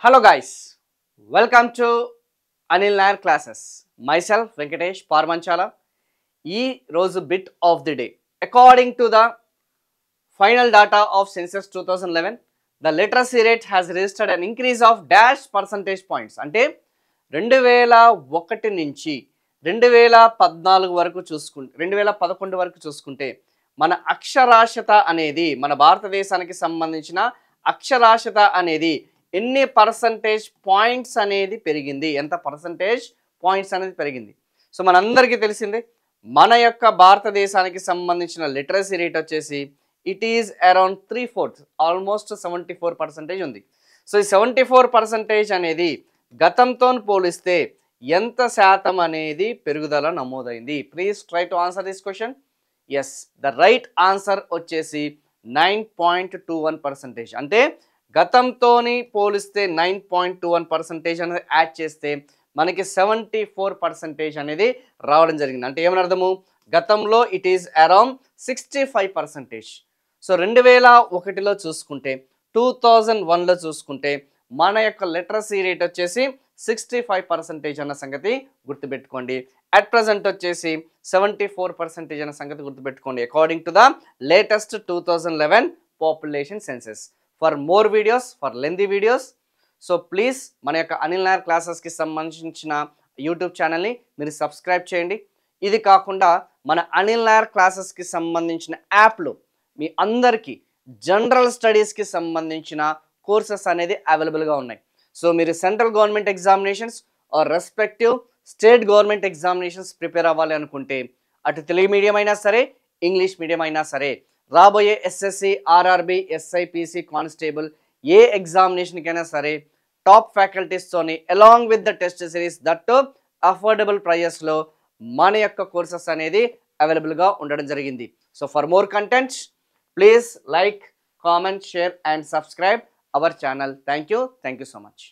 Hello guys, welcome to Anil Nair classes. Myself Venkatesh Parmanchala. ఈ రోజు bit of the day. According to the final data of census 2011, the literacy rate has registered an increase of dash percentage points. అంటే 2001 నుంచి 2014 వరకు చూసుకుంటే 2011 వరకు చూసుకుంటే మన అక్షరాస్యత అనేది మన భారతదేశానికి సంబంధించిన అక్షరాస్యత అనేది ఎన్ని పర్సంటేజ్ పాయింట్స్ అనేది పెరిగింది, ఎంత పర్సంటేజ్ పాయింట్స్ అనేది పెరిగింది. సో మనందరికీ తెలిసిందే మన యొక్క భారతదేశానికి సంబంధించిన లిటరసీ రేట్ వచ్చేసి ఇట్ ఈజ్ అరౌండ్ 3/4, ఆల్మోస్ట్ 74% ఉంది. సో ఈ 74% అనేది గతంతో పోలిస్తే ఎంత శాతం అనేది పెరుగుదల నమోదైంది? Please try to answer this question. Yes, the right answer వచ్చేసి 9.21%. అంటే గతంతోని పోలిస్తే 9.21% అనేది యాడ్ చేస్తే మనకి 74% అనేది రావడం జరిగింది. అంటే ఏమని అర్థము? గతంలో ఇట్ ఈజ్ అరౌండ్ 65%. సో 2001లో చూసుకుంటే 2001లో చూసుకుంటే మన యొక్క లిటరసీ రేట్ వచ్చేసి 65% అన్న సంగతి గుర్తుపెట్టుకోండి. అట్ ప్రజెంట్ వచ్చేసి 74% అన్న సంగతి గుర్తుపెట్టుకోండి. According to the latest 2011 population census. For more videos, for lengthy videos, so please మన యొక్క అనిల్ నాయర్ క్లాసెస్కి సంబంధించిన యూట్యూబ్ ఛానల్ని మీరు సబ్స్క్రైబ్ చేయండి. ఇది కాకుండా మన అనిల్ నాయర్ క్లాసెస్కి సంబంధించిన యాప్లో మీ అందరికీ జనరల్ స్టడీస్కి సంబంధించిన కోర్సెస్ అనేది అవైలబుల్గా ఉన్నాయి. సో మీరు central government examinations or respective state government examinations prepare అవ్వాలి అనుకుంటే అటు తెలుగు మీడియం అయినా సరే, ఇంగ్లీష్ మీడియం అయినా సరే, రాబోయే ఎస్ఎస్సి, ఆర్ఆర్బి, ఎస్ఐపిసి, కానిస్టేబుల్ ఏ ఎగ్జామినేషన్కైనా సరే టాప్ ఫ్యాకల్టీస్తోని along with the test series that affordable ప్రైజెస్లో మన యొక్క కోర్సెస్ అనేది అవైలబుల్గా ఉండడం జరిగింది. So for more content please like, comment, share and subscribe our channel. Thank you so much.